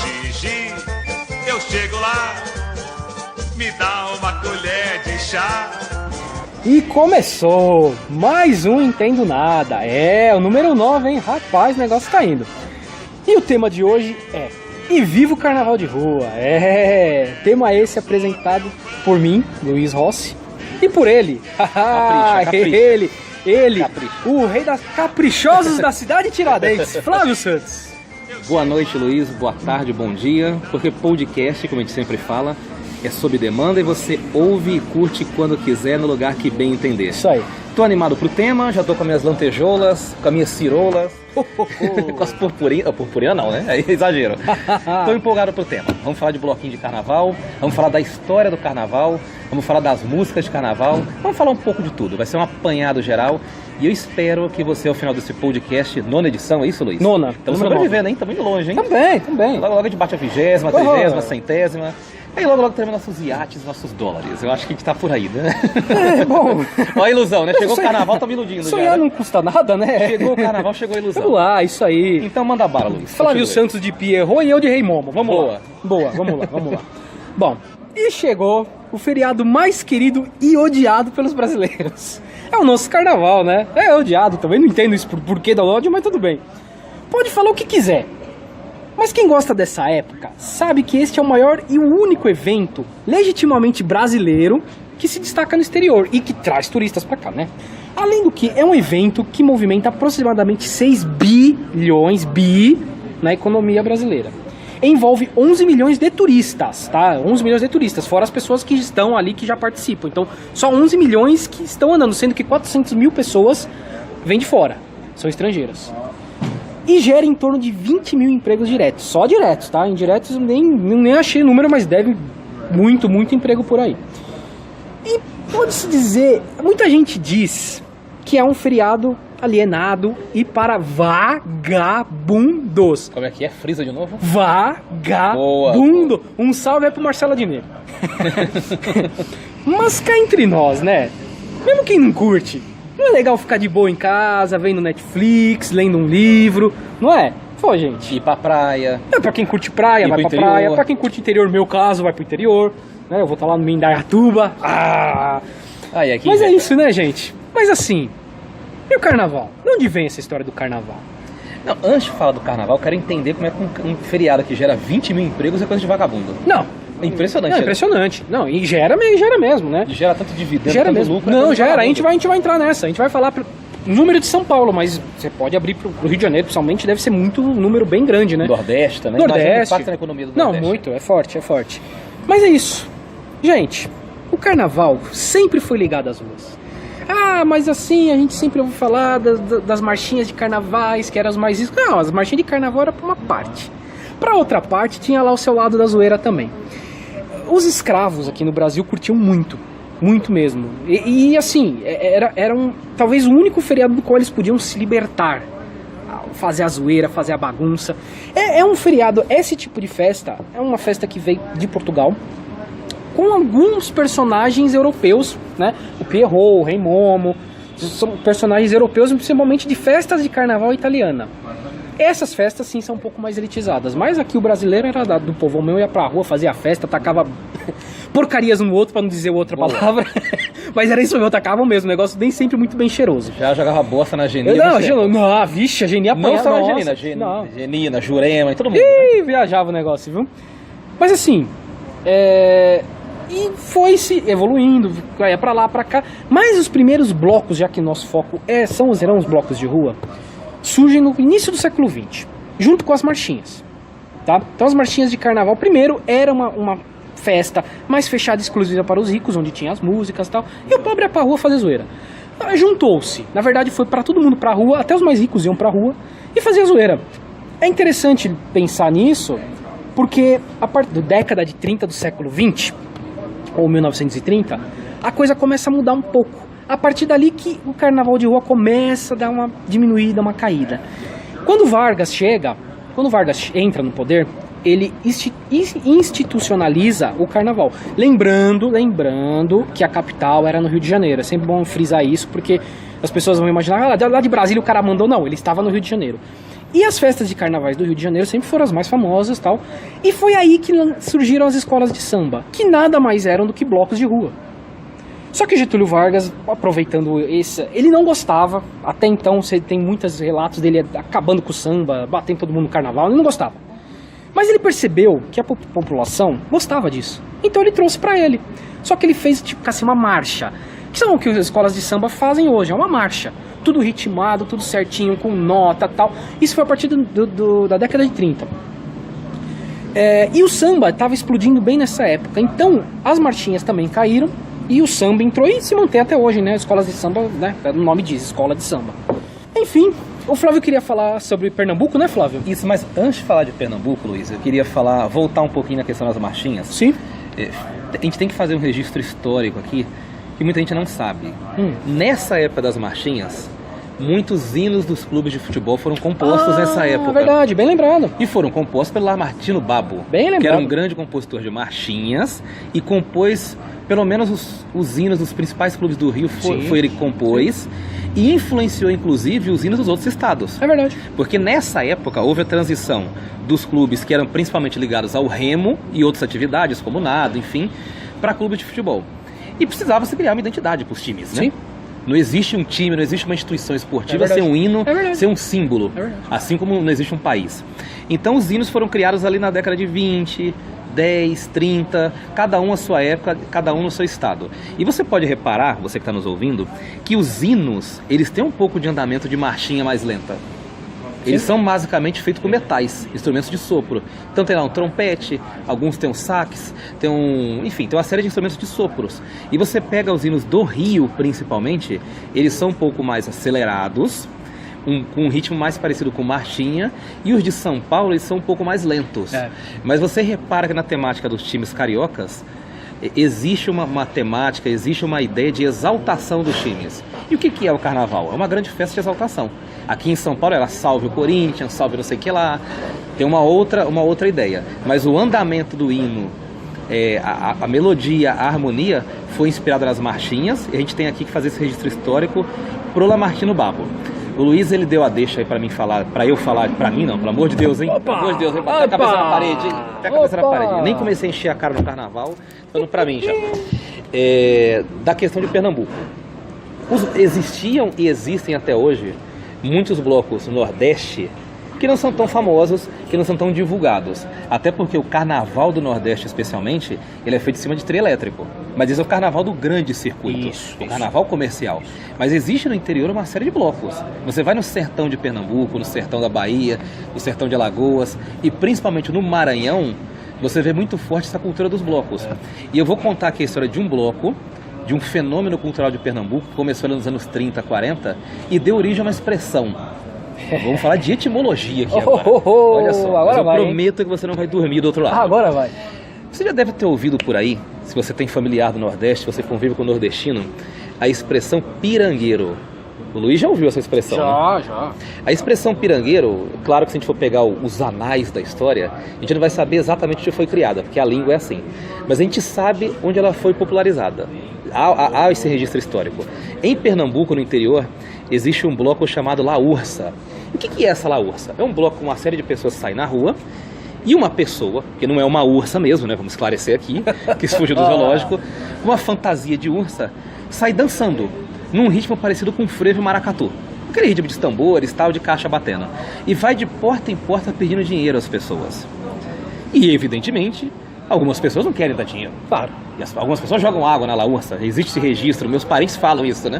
Gigi, eu chego lá, me dá uma colher de chá. E começou mais um Entendo Nada. É, o número 9, hein? Rapaz, o negócio tá indo. E o tema de hoje é E Viva o Carnaval de Rua. É, tema esse apresentado por mim, Luiz Rossi, e por ele, Capricha. ele, Capricha. o rei das caprichosos da cidade de Tiradentes, Flávio Santos. Boa noite, Luiz. Boa tarde, bom dia. Porque podcast, como a gente sempre fala, é sob demanda e você ouve e curte quando quiser, no lugar que bem entender. Isso aí. Tô animado pro tema, já tô com as minhas lantejoulas, com as minhas ciroulas, com as purpurinas. Purpurina não, né? É exagero. Tô empolgado pro tema. Vamos falar de bloquinho de carnaval, vamos falar da história do carnaval, vamos falar das músicas de carnaval, vamos falar um pouco de tudo. Vai ser um apanhado geral e eu espero que você, ao final desse podcast, nona edição, é isso, Luiz? Nona. Estamos sobrevivendo, hein? Estamos indo longe, hein? Também. Logo a gente bate a 20ª, 30ª, 100ª. Aí logo termina nossos iates, nossos dólares. Eu acho que a gente tá por aí, né? É, bom. Ó a ilusão, né? Chegou o carnaval, tá me iludindo já. Sonhar Né? não custa nada, né? Chegou o carnaval, chegou a ilusão. Vamos lá, isso aí. Então manda bala, Luiz. Flávio Continue. Santos de Pierrot e eu de Rei Momo. Vamos Boa. lá. Boa, vamos lá. Bom, e chegou o feriado mais querido e odiado pelos brasileiros. É o nosso carnaval, né? É odiado também, não entendo isso por porquê da ódio, mas tudo bem. Pode falar o que quiser. Mas quem gosta dessa época sabe que este é o maior e o único evento legitimamente brasileiro que se destaca no exterior e que traz turistas pra cá, né? Além do que, é um evento que movimenta aproximadamente 6 bilhões na economia brasileira. Envolve 11 milhões de turistas, tá? 11 milhões de turistas, fora as pessoas que estão ali, que já participam. Então, só 11 milhões que estão andando, sendo que 400 mil pessoas vêm de fora, são estrangeiras. E gera em torno de 20 mil empregos diretos, só diretos, tá? Indiretos nem achei número, mas deve muito emprego por aí. E pode-se dizer, muita gente diz que é um feriado alienado e para vagabundos. Como é que é? Frisa de novo? Vagabundo. Um salve é pro Marcelo Adnet. Mas cá entre nós, né? Mesmo quem não curte, não é legal ficar de boa em casa, vendo Netflix, lendo um livro, não é? Pô, gente. Ir pra praia. É, pra quem curte praia, Ir vai pro pra interior. praia. Pra quem curte interior, meu caso, vai pro interior. Né? Eu vou estar lá no Mindaiatuba. Aí, aqui. Mas é isso, né, gente? Mas assim, e o carnaval? De onde vem essa história do carnaval? Não, antes de falar do carnaval, eu quero entender como é que um feriado que gera 20 mil empregos é coisa de vagabundo. Não. É impressionante. Não, é impressionante. Não, e gera mesmo, né? E gera tanto dividendo, Gera tanto mesmo. lucro. Não, coisa de gera. A vagabundo. gente vai entrar nessa. A gente vai falar número de São Paulo, mas você pode abrir pro Rio de Janeiro, principalmente, deve ser um número bem grande, né? Nordeste também. Imagina o Nordeste. impacto na economia do Não, Nordeste. muito, é forte. Mas é isso. Gente, o carnaval sempre foi ligado às ruas. Ah, mas assim, a gente sempre ouviu falar das marchinhas de carnavais, que eram as mais... Não, as marchinhas de carnaval eram pra uma parte. Pra outra parte, tinha lá o seu lado da zoeira também. Os escravos aqui no Brasil curtiam muito mesmo. E assim, era talvez o único feriado do qual eles podiam se libertar. Fazer a zoeira, fazer a bagunça. É um feriado, esse tipo de festa, é uma festa que veio de Portugal, com alguns personagens europeus, né? O Pierrot, o Rei Momo, são personagens europeus, principalmente de festas de carnaval italiana. Essas festas sim são um pouco mais elitizadas, mas aqui o brasileiro era do povão meu, ia pra rua, fazia festa, tacava porcarias um no outro, pra não dizer outra palavra. Mas era isso mesmo, tacavam mesmo, um negócio nem sempre muito bem cheiroso. Já jogava bosta na Genia. Não, vixe, a Genia Não apanhava. só na Genia, Genina, Jurema, todo mundo. Ih, viajava o negócio, viu? Mas assim, e foi se evoluindo, ia pra lá, pra cá. Mas os primeiros blocos, já que nosso foco serão os blocos de rua, surgem no início do século XX, junto com as marchinhas, tá? Então as marchinhas de carnaval, primeiro, era uma festa mais fechada, exclusiva para os ricos, onde tinha as músicas e tal, e o pobre ia pra rua fazer zoeira. Juntou-se, na verdade foi para todo mundo pra rua, até os mais ricos iam pra rua e fazia zoeira. É interessante pensar nisso, porque a partir da década de 30 do século XX, ou 1930, a coisa começa a mudar um pouco. A partir dali que o carnaval de rua começa a dar uma diminuída, uma caída. Quando Vargas entra no poder, ele institucionaliza o carnaval. Lembrando que a capital era no Rio de Janeiro. É sempre bom frisar isso, porque as pessoas vão imaginar, lá de Brasília o cara mandou. Não, ele estava no Rio de Janeiro. E as festas de carnavais do Rio de Janeiro sempre foram as mais famosas, tal. E foi aí que surgiram as escolas de samba, que nada mais eram do que blocos de rua. Só que Getúlio Vargas, aproveitando esse, ele não gostava. Até então, você tem muitos relatos dele acabando com o samba, batendo todo mundo no carnaval, ele não gostava. Mas ele percebeu que a população gostava disso. Então ele trouxe pra ele. Só que ele fez tipo assim, uma marcha. Que são o que as escolas de samba fazem hoje, é uma marcha. Tudo ritmado, tudo certinho, com nota e tal. Isso foi a partir da década de 30. E o samba estava explodindo bem nessa época. Então as marchinhas também caíram. E o samba entrou e se mantém até hoje, né? Escolas de samba, né? O nome diz, escola de samba. Enfim, o Flávio queria falar sobre Pernambuco, né, Flávio? Isso, mas antes de falar de Pernambuco, Luiz, eu queria voltar um pouquinho na questão das marchinhas. Sim. A gente tem que fazer um registro histórico aqui, que muita gente não sabe. Nessa época das marchinhas, muitos hinos dos clubes de futebol foram compostos nessa época. Verdade, bem lembrado. E foram compostos pelo Lamartino Babo, bem lembrado, que era um grande compositor de marchinhas e compôs pelo menos os hinos dos principais clubes do Rio, foi ele que compôs. E influenciou inclusive os hinos dos outros estados. É verdade. Porque nessa época houve a transição dos clubes que eram principalmente ligados ao remo e outras atividades, como nado, enfim, para clubes de futebol. E precisava se criar uma identidade para os times, né? Sim. Não existe um time, não existe uma instituição esportiva sem um hino, sem um símbolo, assim como não existe um país. Então os hinos foram criados ali na década de 20, 10, 30, cada um a sua época, cada um no seu estado. E você pode reparar, você que está nos ouvindo, que os hinos, eles têm um pouco de andamento de marchinha mais lenta. Eles são basicamente feitos com metais, instrumentos de sopro. Então tem lá um trompete, alguns tem um sax, enfim, tem uma série de instrumentos de sopros. E você pega os hinos do Rio, principalmente, eles são um pouco mais acelerados, com um ritmo mais parecido com marchinha, e os de São Paulo eles são um pouco mais lentos. Mas você repara que na temática dos times cariocas existe uma temática, existe uma ideia de exaltação dos times. E o que é o carnaval? É uma grande festa de exaltação. Aqui em São Paulo era salve o Corinthians, salve não sei o que lá, tem uma outra ideia. Mas o andamento do hino, a melodia, a harmonia foi inspirada nas marchinhas, e a gente tem aqui que fazer esse registro histórico pro Lamartino Babo. O Luiz, ele deu a deixa aí pra mim falar, pra eu falar, pra mim não, pelo amor de Deus, hein? Pelo amor de Deus, hein? Bota a cabeça na parede, hein? Bota a cabeça na parede. Nem comecei a encher a cara no carnaval, falando pra mim já. Da questão de Pernambuco. Existiam e existem até hoje muitos blocos no Nordeste que não são tão famosos, que não são tão divulgados. Até porque o carnaval do Nordeste, especialmente, ele é feito em cima de trio elétrico. Mas esse é o carnaval do grande circuito, o carnaval comercial. Mas existe no interior uma série de blocos. Você vai no sertão de Pernambuco, no sertão da Bahia, no sertão de Alagoas e principalmente no Maranhão, você vê muito forte essa cultura dos blocos. E eu vou contar aqui a história de um bloco, de um fenômeno cultural de Pernambuco, que começou nos anos 30, 40 e deu origem a uma expressão. Vamos falar de etimologia aqui agora. Olha só, agora eu prometo que você não vai dormir do outro lado. Agora vai. Você já deve ter ouvido por aí, se você tem familiar do Nordeste, se você convive com o nordestino, a expressão pirangueiro. O Luiz já ouviu essa expressão, né? Já. A expressão pirangueiro, claro que se a gente for pegar os anais da história, a gente não vai saber exatamente onde foi criada, porque a língua é assim. Mas a gente sabe onde ela foi popularizada. Há esse registro histórico. Em Pernambuco, no interior, existe um bloco chamado La Ursa. O que é essa La Ursa? É um bloco com uma série de pessoas que saem na rua e uma pessoa, que não é uma ursa mesmo, né? Vamos esclarecer aqui, que isso fugiu do zoológico, uma fantasia de ursa, sai dançando num ritmo parecido com frevo e maracatu. Aquele ritmo de tambores, tal, de caixa batendo. E vai de porta em porta pedindo dinheiro às pessoas. E, evidentemente, algumas pessoas não querem dar dinheiro. Claro. E algumas pessoas jogam água na La Ursa. Existe esse registro, meus parentes falam isso, né?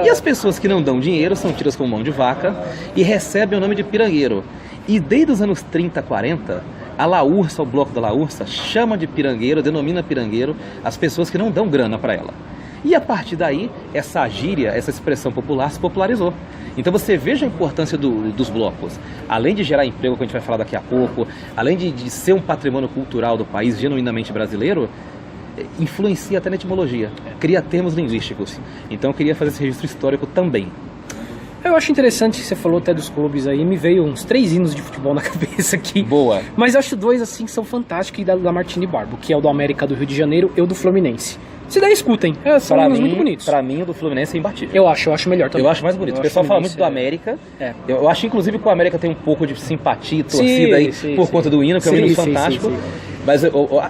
E as pessoas que não dão dinheiro são tidas como mão de vaca e recebem o nome de pirangueiro. E desde os anos 30, 40, a La Ursa, o bloco da La Ursa, chama de pirangueiro, denomina pirangueiro as pessoas que não dão grana para ela. E a partir daí, essa gíria, essa expressão popular se popularizou. Então você veja a importância dos blocos. Além de gerar emprego, que a gente vai falar daqui a pouco, além de ser um patrimônio cultural do país genuinamente brasileiro, influencia até na etimologia, cria termos linguísticos. Então eu queria fazer esse registro histórico também. Eu acho interessante que você falou até dos clubes aí, me veio uns 3 hinos de futebol na cabeça aqui. Boa. Mas eu acho 2 assim que são fantásticos, e da Martini Barbo, que é o do América do Rio de Janeiro e o do Fluminense. Se daí escutem, são hinos muito bonitos. Pra mim, o do Fluminense é imbatível. Eu acho melhor também. Eu acho mais bonito. O pessoal fala muito do América. Eu acho, inclusive, que o América tem um pouco de simpatia, torcida aí, por conta do hino, que é um hino fantástico. Mas,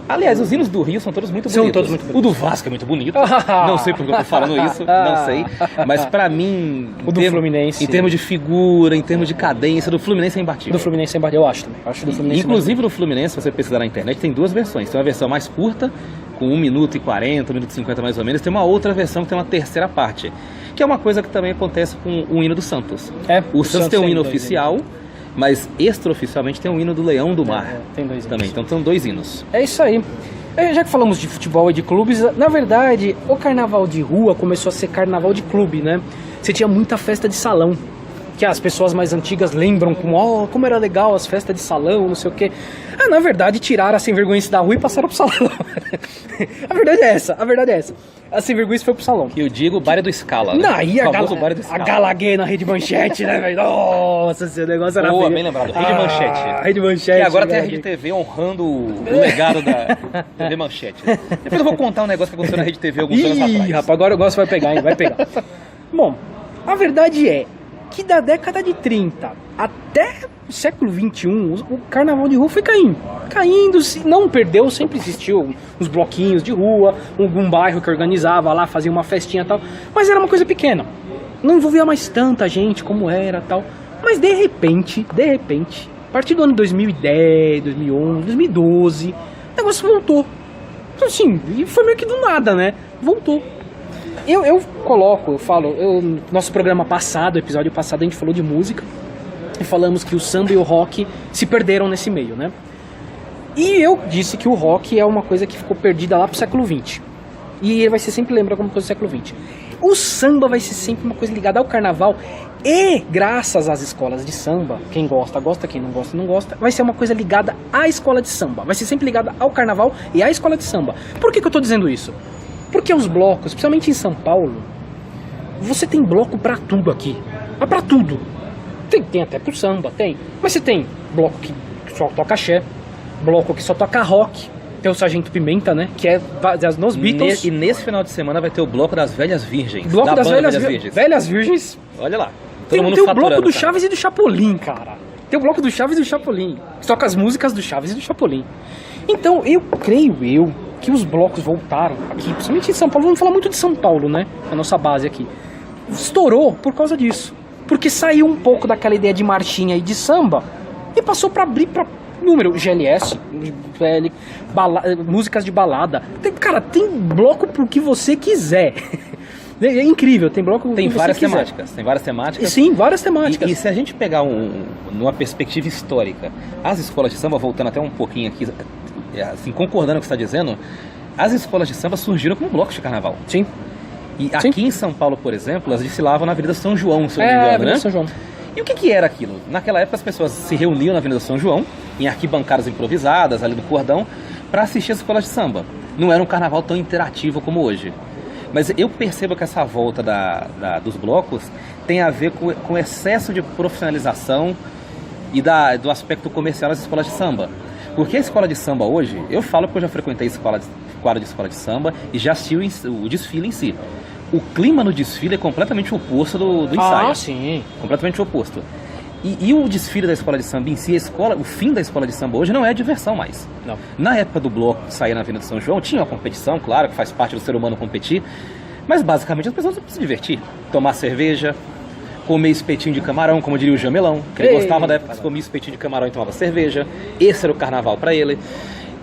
aliás, os hinos do Rio são todos muito bonitos. São todos muito bonitos. O do Vasco é muito bonito. Não sei porque eu tô falando isso, não sei. Mas pra mim, o do Fluminense, em termos de figura, em termos de cadência, do Fluminense é imbatível. Do Fluminense é imbatível, eu acho também. Eu acho do Fluminense inclusive, no Fluminense, se você pesquisar na internet, tem 2 versões. Tem uma versão mais curta, com 1 minuto e 40, 1 minuto e 50 mais ou menos. Tem uma outra versão que tem uma terceira parte, que é uma coisa que também acontece com o hino do Santos. O Santos tem um hino oficial, mas extraoficialmente tem um hino do Leão do Mar. Tem 2 hinos. Também, então são 2 hinos. É isso aí. Já que falamos de futebol e de clubes, na verdade, o carnaval de rua começou a ser carnaval de clube, né? Você tinha muita festa de salão, que as pessoas mais antigas lembram como era legal as festas de salão, não sei o quê. Na verdade, tiraram a sem vergonha da rua e passaram pro salão. A verdade é essa. A sem vergonha foi pro salão. E eu digo baile do Scala. Não, e a Galaguei na Rede Manchete, né, velho? Nossa, esse negócio era boa, bem lembrado. Rede Manchete. Rede Manchete. E agora tem a Rede TV honrando o legado da TV Manchete. Depois eu vou contar um negócio que aconteceu na Rede TV alguns anos atrás. Rapaz, agora o negócio vai pegar, hein? Vai pegar. Bom, a verdade é que da década de 30 até o século 21, o carnaval de rua foi caindo, não perdeu, sempre existiu uns bloquinhos de rua, algum bairro que organizava lá, fazia uma festinha e tal, mas era uma coisa pequena, não envolvia mais tanta gente como era tal, mas de repente, a partir do ano 2010, 2011, 2012, o negócio voltou, então assim, e foi meio que do nada, né, voltou. Eu falo, nosso programa passado, episódio passado, a gente falou de música e falamos que o samba e o rock se perderam nesse meio, né? E eu disse que o rock é uma coisa que ficou perdida lá pro século XX. E ele vai ser sempre lembrado como coisa do século XX. O samba vai ser sempre uma coisa ligada ao carnaval e, graças às escolas de samba, quem gosta, quem não gosta, não gosta, vai ser uma coisa ligada à escola de samba. Vai ser sempre ligada ao carnaval e à escola de samba. Por que eu tô dizendo isso? Porque os blocos, especialmente em São Paulo, você tem bloco pra tudo aqui. Mas pra tudo. Tem até pro samba, tem. Mas você tem bloco que só toca axé, bloco que só toca rock. Tem o Sargento Pimenta, né? Que é nos Beatles. E nesse final de semana vai ter o bloco das Velhas Virgens. Bloco das Velhas Virgens. Olha lá. Tem o bloco do Chaves e do Chapolin, cara. Tem o bloco do Chaves e do Chapolin. Que toca as músicas do Chaves e do Chapolin. Então, eu creio que os blocos voltaram aqui, principalmente em São Paulo. Vamos falar muito de São Paulo, né? A nossa base aqui. Estourou por causa disso. Porque saiu um pouco daquela ideia de marchinha e de samba e passou para abrir para número GLS, músicas de balada. Tem bloco pro que você quiser. É incrível, tem bloco tem várias temáticas. Tem várias temáticas. Sim, várias temáticas. E se a gente pegar numa perspectiva histórica, as escolas de samba, voltando até um pouquinho aqui, assim, concordando com o que você está dizendo, as escolas de samba surgiram como blocos de carnaval. Sim. E aqui em São Paulo, por exemplo, elas desfilavam na Avenida São João, se eu não me engano, né? São João. E o que era aquilo? Naquela época as pessoas se reuniam na Avenida São João, em arquibancadas improvisadas, ali do cordão, para assistir as escolas de samba. Não era um carnaval tão interativo como hoje. Mas eu percebo que essa volta dos blocos tem a ver com o excesso de profissionalização e do aspecto comercial das escolas de samba. Porque a escola de samba hoje, eu falo porque eu já frequentei quadra de escola de samba e já assisti o desfile em si. O clima no desfile é completamente oposto do ensaio. Ah, sim. Completamente oposto. E o desfile da escola de samba em si, o fim da escola de samba hoje não é diversão mais. Não. Na época do bloco que saía na Avenida São João, tinha uma competição, claro, que faz parte do ser humano competir, mas basicamente as pessoas se divertir, tomar cerveja, comer espetinho de camarão, como diria o Jamelão, que ele gostava da época que comia espetinho de camarão e tomava cerveja. Esse era o carnaval para ele.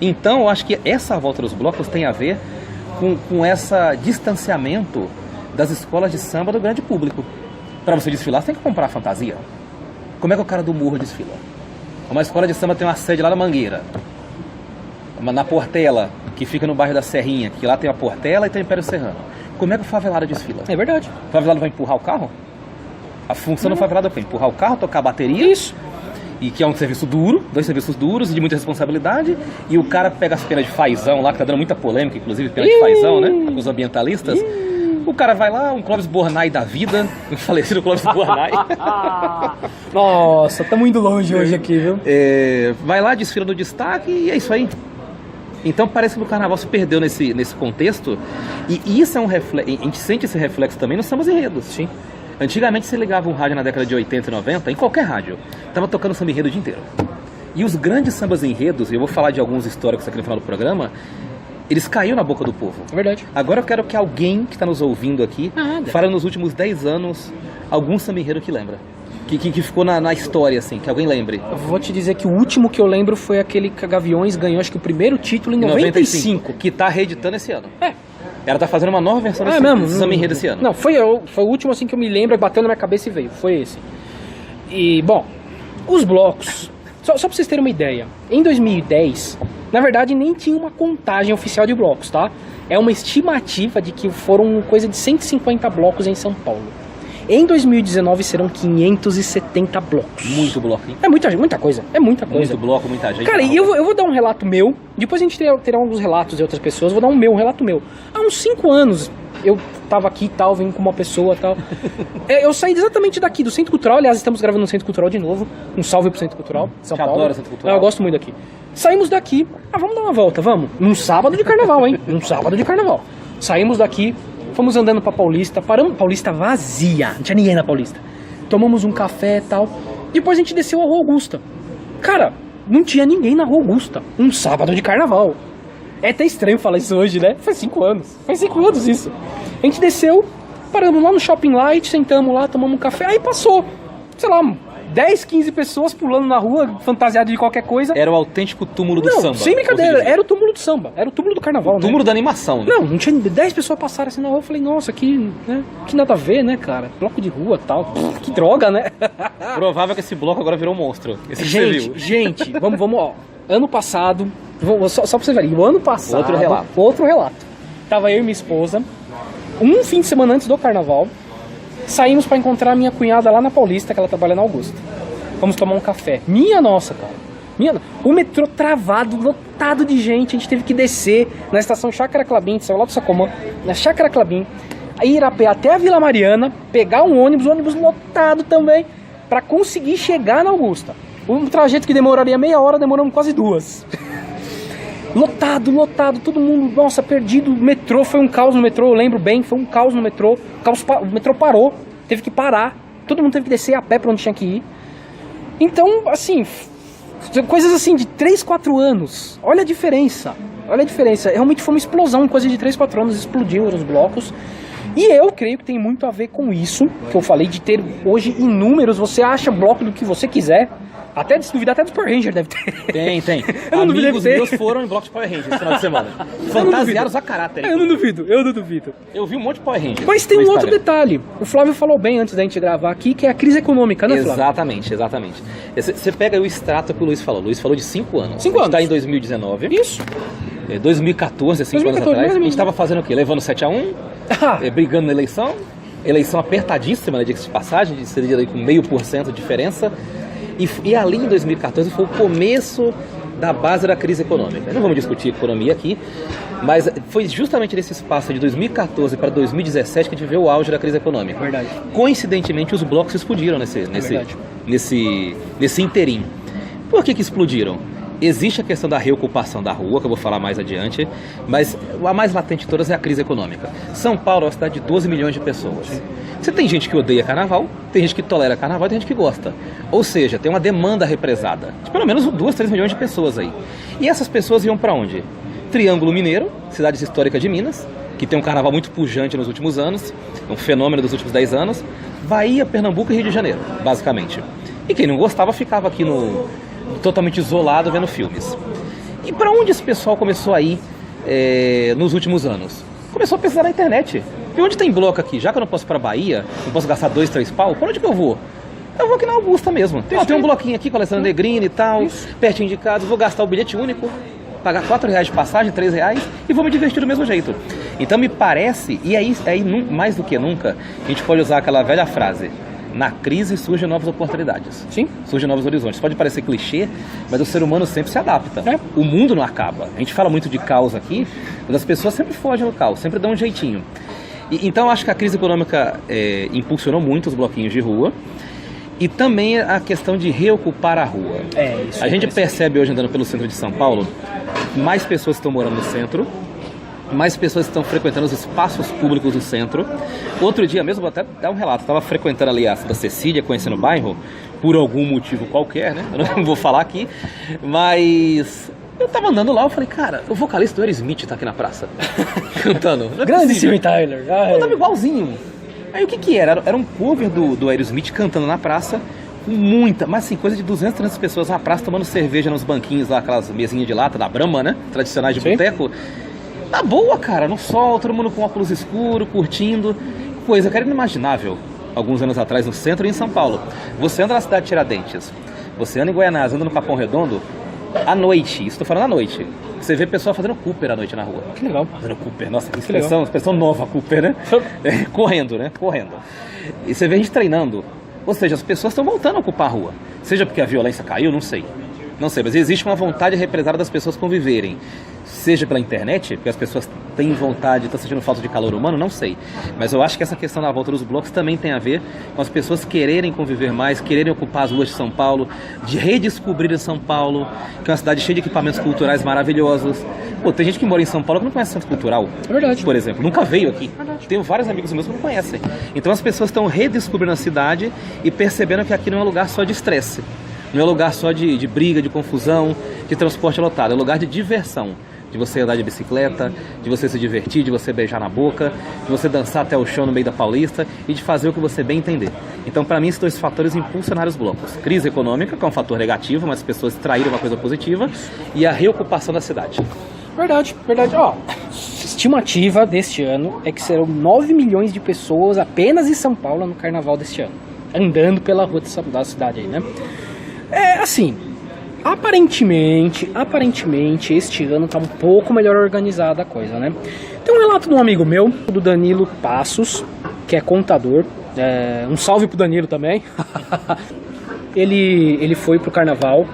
Então eu acho que essa volta dos blocos tem a ver com esse distanciamento das escolas de samba do grande público. Para você desfilar, você tem que comprar fantasia. Como é que o cara do morro desfila? Uma escola de samba tem uma sede lá na Mangueira, na Portela, que fica no bairro da Serrinha, que lá tem a Portela e tem o Império Serrano. Como é que o favelado desfila? É verdade. O favelado vai empurrar o carro? A função do favelado é empurrar o carro, tocar a bateria. Isso. E que é um serviço duro, 2 serviços duros e de muita responsabilidade. E o cara pega as penas de fazão lá, que tá dando muita polêmica, inclusive pena de fazão, né? Os ambientalistas. O cara vai lá, um Clóvis Bornai da vida, um falecido Clóvis Bornai. Nossa, estamos indo longe hoje aqui, viu? Vai lá, desfila no destaque e é isso aí. Então parece que o carnaval se perdeu nesse contexto. E isso é um reflexo. A gente sente esse reflexo também nos sambas enredos. Sim. Antigamente você ligava um rádio na década de 80 e 90, em qualquer rádio, tava tocando samba enredo o dia inteiro. E os grandes sambas enredos, e eu vou falar de alguns históricos aqui no final do programa, eles caíram na boca do povo. É verdade. Agora eu quero que alguém que está nos ouvindo aqui fale nos últimos 10 anos algum samba enredo que lembra. Que ficou na história, assim, que alguém lembre. Eu vou te dizer que o último que eu lembro foi aquele que a Gaviões ganhou, acho que o primeiro título em 95. Que tá reeditando esse ano. Ela tá fazendo uma nova versão desse samba enredo esse ano. Não, foi o último assim que eu me lembro, bateu na minha cabeça e veio. Foi esse. E, bom, os blocos... Só pra vocês terem uma ideia, em 2010, na verdade nem tinha uma contagem oficial de blocos, tá? É uma estimativa de que foram coisa de 150 blocos em São Paulo. Em 2019 serão 570 blocos. Muito bloco, hein? É muita coisa, é muita coisa. Muito bloco, muita gente. Cara, e eu vou dar um relato meu, depois a gente terá alguns relatos de outras pessoas, vou dar um relato meu. Há uns 5 anos, eu tava aqui e tal, vim com uma pessoa e tal. Eu saí exatamente daqui, do Centro Cultural, aliás, estamos gravando no Centro Cultural de novo. Um salve pro Centro Cultural, São Paulo. Adoro o Centro Cultural. Eu gosto muito daqui. Saímos daqui, vamos dar uma volta, vamos. Num sábado de carnaval, hein? Num sábado de carnaval. Saímos daqui, fomos andando pra Paulista, paramos, Paulista vazia, não tinha ninguém na Paulista. Tomamos um café e tal. Depois a gente desceu a Rua Augusta. Cara, não tinha ninguém na Rua Augusta. Um sábado de carnaval. É até estranho falar isso hoje, né? Faz 5 anos. Faz 5 anos isso. A gente desceu, paramos lá no Shopping Light, sentamos lá, tomamos um café. Aí passou, sei lá, 10, 15 pessoas pulando na rua, fantasiado de qualquer coisa. Era o autêntico túmulo do samba. Sem brincadeira, era o túmulo do samba. Era o túmulo do carnaval, o túmulo da animação, né? Não tinha 10 pessoas passaram assim na rua. Eu falei, nossa, que nada a ver, né, cara? Bloco de rua e tal. Que droga, né? Provável que esse bloco agora virou um monstro. Gente, vamos, ó. Ano passado, só pra vocês verem, o ano passado... Outro relato. Tava eu e minha esposa, um fim de semana antes do carnaval, saímos pra encontrar a minha cunhada lá na Paulista, que ela trabalha na Augusta. Fomos tomar um café. Minha nossa, cara. O metrô travado, lotado de gente, a gente teve que descer na estação Chácara Clabim, saiu lá do Sacomã, na Chácara Clabim, ir a pé até a Vila Mariana, pegar um ônibus lotado também, pra conseguir chegar na Augusta. Um trajeto que demoraria meia hora, demoramos quase 2. Lotado, todo mundo, nossa, perdido. O metrô foi um caos no metrô, eu lembro bem, foi um caos no metrô. O metrô parou, teve que parar. Todo mundo teve que descer a pé pra onde tinha que ir. Então, assim, coisas assim de 3, 4 anos. Olha a diferença. Realmente foi uma explosão, coisa de 3, 4 anos, explodiu os blocos. E eu creio que tem muito a ver com isso, que eu falei de ter hoje inúmeros, você acha bloco do que você quiser. Até se duvidar, até dos Power Rangers deve ter. Tem. Amigos meus foram em blocos de Power Rangers esse final de semana. Fantasiados a caráter. Eu não duvido. Eu vi um monte de Power Rangers. Mas tem um outro detalhe. O Flávio falou bem antes da gente gravar aqui, que é a crise econômica, né, Flávio? Exatamente. Você pega o extrato que o Luiz falou. O Luiz falou de 5 anos. 5 anos. A gente tá em 2019. Isso. 2014, 5 anos atrás. A gente tava fazendo o quê? Levando 7-1, brigando na eleição. Eleição apertadíssima, né, diga-se de passagem, seria com 0,5% de diferença. E ali em 2014 foi o começo da base da crise econômica. Não vamos discutir economia aqui, mas foi justamente nesse espaço de 2014 para 2017 que a gente vê o auge da crise econômica. Verdade. Coincidentemente, os blocos explodiram nesse interim. Por que explodiram? Existe a questão da reocupação da rua, que eu vou falar mais adiante, mas a mais latente de todas é a crise econômica. São Paulo é uma cidade de 12 milhões de pessoas. Você tem gente que odeia carnaval, tem gente que tolera carnaval e tem gente que gosta. Ou seja, tem uma demanda represada de pelo menos 2, 3 milhões de pessoas aí. E essas pessoas iam para onde? Triângulo Mineiro, cidade histórica de Minas, que tem um carnaval muito pujante nos últimos anos, um fenômeno dos últimos 10 anos. Bahia, Pernambuco e Rio de Janeiro, basicamente. E quem não gostava ficava aqui totalmente isolado vendo filmes. E para onde esse pessoal começou a ir nos últimos anos? Começou a pesquisar na internet. E onde tem bloco aqui? Já que eu não posso ir pra Bahia, não posso gastar 2, 3 pau, pra onde que eu vou? Eu vou aqui na Augusta mesmo. Tem um bloquinho aqui com a Alessandra Negrini e tal, pertinho de casa, vou gastar o bilhete único, pagar R$4 de passagem, R$3 e vou me divertir do mesmo jeito. Então me parece, e aí mais do que nunca, a gente pode usar aquela velha frase: na crise surgem novas oportunidades. Sim. Surgem novos horizontes. Pode parecer clichê, mas o ser humano sempre se adapta. O mundo não acaba. A gente fala muito de caos aqui, mas as pessoas sempre fogem do caos, sempre dão um jeitinho. Então acho que a crise econômica impulsionou muito os bloquinhos de rua. E também a questão de reocupar a rua. Isso. A gente percebe hoje, andando pelo centro de São Paulo, mais pessoas estão morando no centro, mais pessoas estão frequentando os espaços públicos do centro. Outro dia mesmo, vou até dar um relato, estava frequentando ali a Santa Cecília, conhecendo o bairro, por algum motivo qualquer, né? Eu não vou falar aqui, mas eu tava andando lá, eu falei, cara, o vocalista do Aerosmith tá aqui na praça, cantando. Grande Steven Tyler. Eu tava igualzinho. Aí o que era? Era um cover do Aerosmith cantando na praça, mas assim, coisa de 200, 300 pessoas na praça tomando cerveja nos banquinhos lá, aquelas mesinhas de lata da Brahma, né? Tradicionais de boteco. Tá boa, cara, no sol, todo mundo com óculos escuros, curtindo. Coisa que era inimaginável alguns anos atrás no centro e em São Paulo. Você anda na cidade de Tiradentes, você anda em Guaianazes, anda no Capão Redondo, à noite, isso tô falando à noite, você vê pessoal fazendo Cooper à noite na rua. Que legal. Fazendo Cooper, nossa, que expressão nova, Cooper, né? Correndo, né? Correndo. E você vê gente treinando. Ou seja, as pessoas estão voltando a ocupar a rua. Seja porque a violência caiu, não sei. Não sei, mas existe uma vontade represada das pessoas conviverem. Seja pela internet, porque as pessoas têm vontade, estão sentindo falta de calor humano, não sei. Mas eu acho que essa questão da volta dos blocos também tem a ver com as pessoas quererem conviver mais, quererem ocupar as ruas de São Paulo, de redescobrir São Paulo, que é uma cidade cheia de equipamentos culturais maravilhosos. Pô, tem gente que mora em São Paulo que não conhece centro cultural. É verdade. Por exemplo, nunca veio aqui. Tenho vários amigos meus que não conhecem. Então as pessoas estão redescobrindo a cidade e percebendo que aqui não é um lugar só de estresse. Não é um lugar só de briga, de confusão, de transporte lotado. É um lugar de diversão. De você andar de bicicleta, de você se divertir, de você beijar na boca, de você dançar até o chão no meio da Paulista e de fazer o que você bem entender. Então, para mim, esses dois fatores impulsionaram os blocos. Crise econômica, que é um fator negativo, mas as pessoas traíram uma coisa positiva, e a reocupação da cidade. Verdade. Ó, estimativa deste ano é que serão 9 milhões de pessoas apenas em São Paulo no carnaval deste ano. Andando pela rua da cidade aí, né? Assim, aparentemente, este ano tá um pouco melhor organizada a coisa, né? Tem um relato de um amigo meu, do Danilo Passos, que é contador. Um salve pro Danilo também. Ele foi pro carnaval,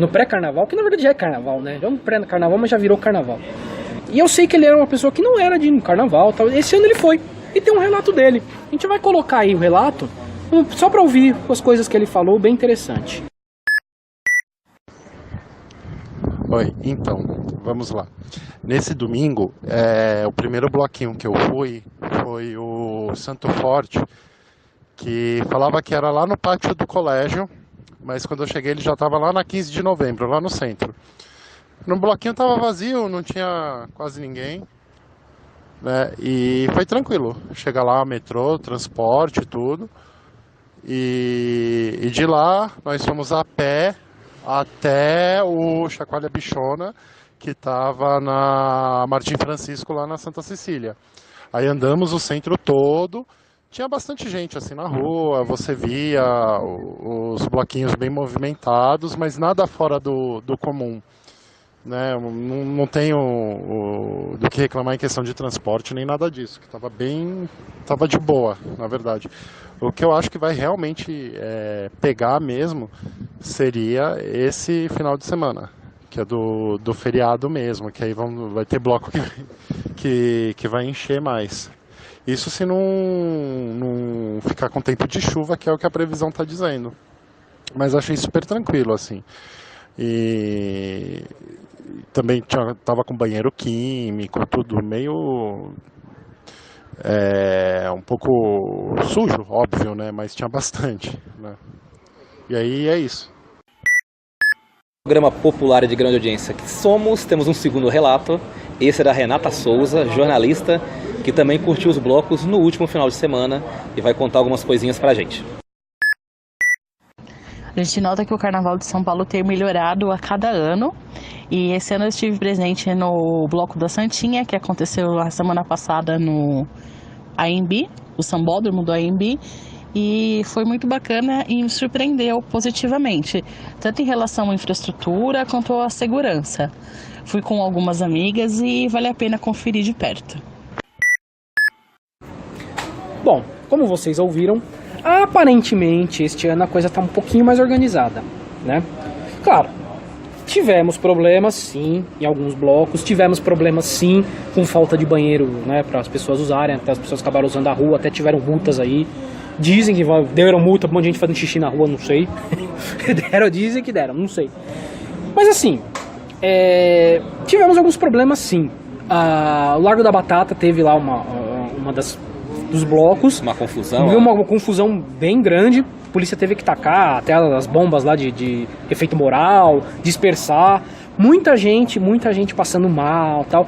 no pré-carnaval, que na verdade já é carnaval, né? Já é um pré-carnaval, mas já virou carnaval. E eu sei que ele era uma pessoa que não era de carnaval, tal. Esse ano ele foi. E tem um relato dele. A gente vai colocar aí o relato, só pra ouvir as coisas que ele falou, bem interessante. Oi, então, vamos lá. Nesse domingo, o primeiro bloquinho que eu fui foi o Santo Forte, que falava que era lá no pátio do colégio, mas quando eu cheguei ele já estava lá na 15 de novembro, lá no centro. No bloquinho estava vazio, não tinha quase ninguém, né? E foi tranquilo. Chegar lá, metrô, transporte, tudo. E de lá nós fomos a pé até o Chacoalha Bichona, que estava na Martim Francisco, lá na Santa Cecília. Aí andamos o centro todo, tinha bastante gente assim na rua, você via os bloquinhos bem movimentados, mas nada fora do comum. Né? Não tenho do que reclamar em questão de transporte, nem nada disso, que estava de boa, na verdade. O que eu acho que vai realmente pegar mesmo seria esse final de semana, que é do feriado mesmo, que aí vai ter bloco que vai encher mais. Isso se não ficar com tempo de chuva, que é o que a previsão está dizendo. Mas achei super tranquilo, assim. E também tava com banheiro químico, tudo meio um pouco sujo, óbvio, né? Mas tinha bastante, né? E aí é isso. Programa popular de grande audiência que somos, temos um segundo relato. Esse é da Renata Souza, jornalista, que também curtiu os blocos no último final de semana e vai contar algumas coisinhas pra gente. A gente nota que o Carnaval de São Paulo tem melhorado a cada ano, e esse ano eu estive presente no Bloco da Santinha, que aconteceu a semana passada no AMB, o Sambódromo do AMB, e foi muito bacana e me surpreendeu positivamente, tanto em relação à infraestrutura quanto à segurança. Fui com algumas amigas e vale a pena conferir de perto. Bom, como vocês ouviram, aparentemente este ano a coisa está um pouquinho mais organizada, né? Claro, tivemos problemas, sim, em alguns blocos. Tivemos problemas, sim, com falta de banheiro, né, para as pessoas usarem. Até as pessoas acabaram usando a rua, até tiveram multas aí. Dizem que deram multa pra um monte de gente fazendo xixi na rua, não sei. Dizem que deram, não sei. Mas assim, tivemos alguns problemas, sim. O Largo da Batata teve lá uma dos blocos. Uma confusão. Uma confusão bem grande. A polícia teve que tacar até as bombas lá de efeito moral, dispersar. Muita gente passando mal, tal.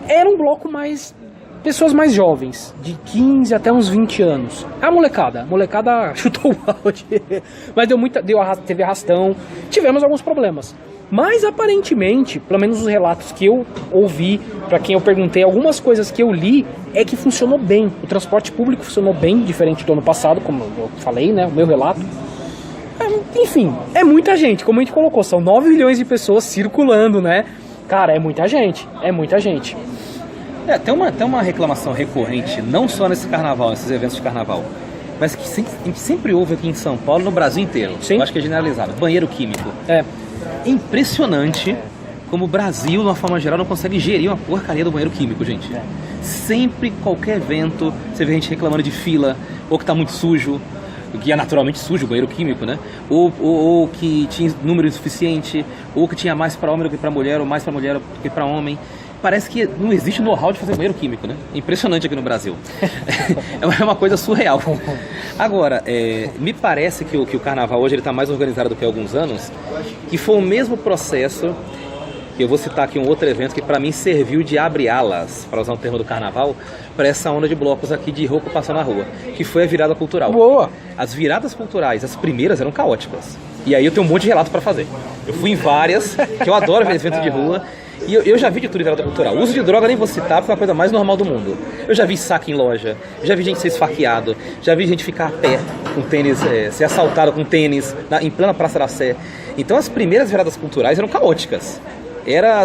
Era um bloco mais... pessoas mais jovens, de 15 até uns 20 anos. A molecada chutou o balde. Mas teve arrastão. Tivemos alguns problemas. Mas aparentemente, pelo menos os relatos que eu ouvi, para quem eu perguntei, algumas coisas que eu li, é que funcionou bem. O transporte público funcionou bem, diferente do ano passado, como eu falei, né? O meu relato. Enfim, é muita gente, como a gente colocou, são 9 milhões de pessoas circulando, né? Cara, é muita gente, é muita gente. Tem uma reclamação recorrente, não só nesse carnaval, nesses eventos de carnaval, mas que a gente sempre ouve aqui em São Paulo, no Brasil inteiro. Sim. Eu acho que é generalizado. Banheiro químico. Impressionante como o Brasil, de uma forma geral, não consegue gerir uma porcaria do banheiro químico, gente. Sempre, qualquer evento, você vê gente reclamando de fila, ou que tá muito sujo, que é naturalmente sujo o banheiro químico, né? Ou que tinha número insuficiente, ou que tinha mais para homem do que para mulher, ou mais para mulher do que para homem. Parece que não existe know-how de fazer banheiro químico, né? Impressionante aqui no Brasil. É uma coisa surreal. Agora, me parece que o carnaval hoje está mais organizado do que há alguns anos, que foi o mesmo processo, que eu vou citar aqui um outro evento que para mim serviu de abre-alas, para usar um termo do carnaval, para essa onda de blocos aqui de roupa passando na rua, que foi a virada cultural. Boa! As viradas culturais, as primeiras eram caóticas. E aí eu tenho um monte de relato para fazer. Eu fui em várias, que eu adoro ver evento de rua. E eu já vi de tudo em virada cultural. O uso de droga nem vou citar, porque é uma coisa mais normal do mundo. Eu já vi saque em loja, já vi gente ser esfaqueado, já vi gente ficar a pé com tênis, ser assaltado com tênis em plena Praça da Sé. Então as primeiras viradas culturais eram caóticas.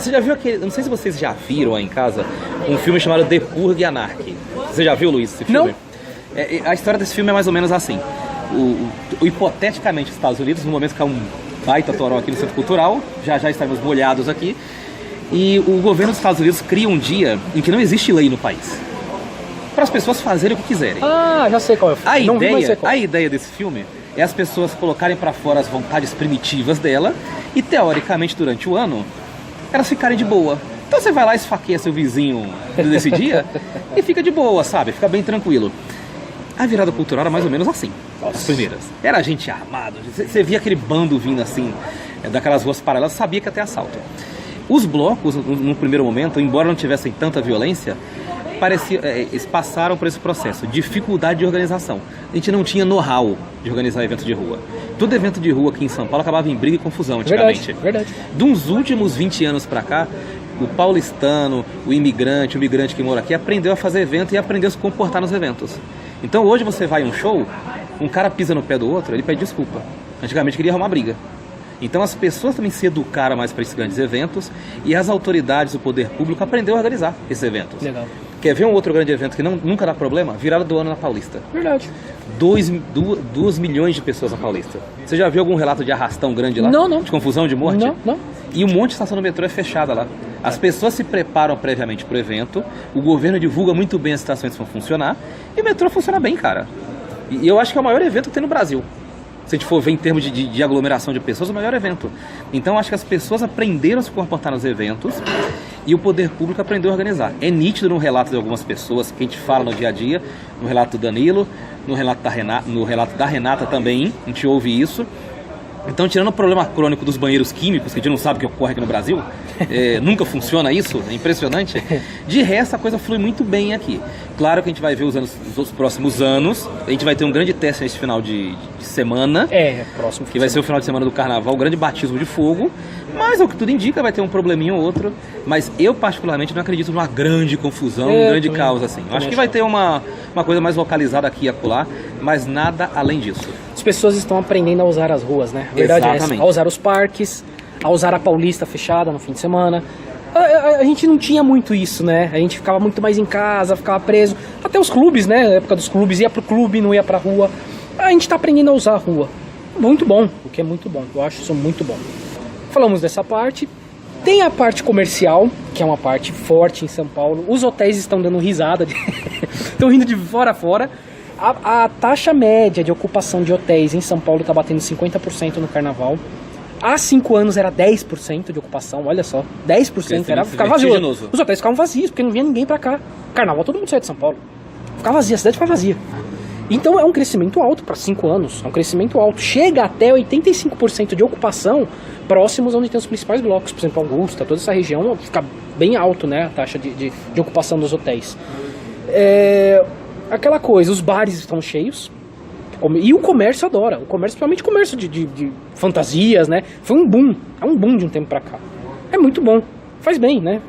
Você já viu aquele... Não sei se vocês já viram aí em casa um filme chamado The Purge Anarchy. Você já viu, Luiz, esse filme? Não. A história desse filme é mais ou menos assim. Hipoteticamente, os Estados Unidos, no momento que há um baita toró aqui no Centro Cultural, já estaremos molhados aqui, e o governo dos Estados Unidos cria um dia em que não existe lei no país, para as pessoas fazerem o que quiserem. Já sei qual é o filme. A ideia desse filme é as pessoas colocarem para fora as vontades primitivas dela e, teoricamente, durante o ano, elas ficarem de boa. Então você vai lá e esfaqueia seu vizinho nesse dia e fica de boa, sabe? Fica bem tranquilo. A virada cultural era mais ou menos assim, as primeiras. Era gente armada, você via aquele bando vindo assim, daquelas ruas paralelas, sabia que ia ter assalto. Os blocos, no primeiro momento, embora não tivessem tanta violência, eles passaram por esse processo, dificuldade de organização. A gente não tinha know-how de organizar evento de rua. Todo evento de rua aqui em São Paulo acabava em briga e confusão antigamente. Verdade. De uns últimos 20 anos pra cá, o paulistano, o imigrante que mora aqui, aprendeu a fazer evento e aprendeu a se comportar nos eventos. Então hoje você vai a um show, um cara pisa no pé do outro, ele pede desculpa. Antigamente queria arrumar briga. Então as pessoas também se educaram mais para esses grandes eventos e as autoridades, o poder público aprendeu a organizar esses eventos. Legal. Quer ver um outro grande evento que nunca dá problema? Virada do ano na Paulista. Verdade. 2 milhões de pessoas na Paulista. Você já viu algum relato de arrastão grande lá? Não. De confusão, de morte? Não. E um monte de estação do metrô é fechada lá. As pessoas se preparam previamente para o evento, o governo divulga muito bem as estações que vão funcionar e o metrô funciona bem, cara. E eu acho que é o maior evento que tem no Brasil. Se a gente for ver em termos de aglomeração de pessoas, o maior evento. Então acho que as pessoas aprenderam a se comportar nos eventos e o poder público aprendeu a organizar. É nítido no relato de algumas pessoas que a gente fala no dia a dia, no relato do Danilo, no relato da Renata também, a gente ouve isso. Então, tirando o problema crônico dos banheiros químicos, que a gente não sabe o que ocorre aqui no Brasil, nunca funciona isso, é impressionante. De resto, a coisa flui muito bem aqui. Claro que a gente vai ver os próximos anos, a gente vai ter um grande teste nesse final de semana. Próximo. Que vai ser o final de semana do Carnaval, o grande batismo de fogo. Mas, ao que tudo indica, vai ter um probleminha ou outro. Mas eu, particularmente, não acredito numa grande confusão, um grande caos assim. Eu acho que vai ter uma coisa mais localizada aqui e acolá, mas nada além disso. As pessoas estão aprendendo a usar as ruas, né? A verdade é essa, a usar os parques, a usar a Paulista fechada no fim de semana. A gente não tinha muito isso, né? A gente ficava muito mais em casa, ficava preso. Até os clubes, né? Na época dos clubes, ia pro clube, não ia pra rua. A gente tá aprendendo a usar a rua. Muito bom, o que é muito bom. Eu acho isso muito bom. Falamos dessa parte. Tem a parte comercial, que é uma parte forte em São Paulo. Os hotéis estão dando risada, estão rindo de fora a fora. A taxa média de ocupação de hotéis em São Paulo está batendo 50% no carnaval. Há 5 anos era 10% de ocupação, olha só. 10% era ficar vazio. Os hotéis ficavam vazios, porque não vinha ninguém pra cá. Carnaval, todo mundo saía de São Paulo. Ficava vazia, a cidade ficava vazia. Então é um crescimento alto para 5 anos. É um crescimento alto. Chega até 85% de ocupação próximos onde tem os principais blocos. Por exemplo, Augusta, toda essa região fica bem alto, né, a taxa de ocupação dos hotéis. Aquela coisa, os bares estão cheios. E o comércio adora. O comércio, principalmente o comércio de fantasias, né? Foi um boom. É um boom de um tempo pra cá. É muito bom. Faz bem, né?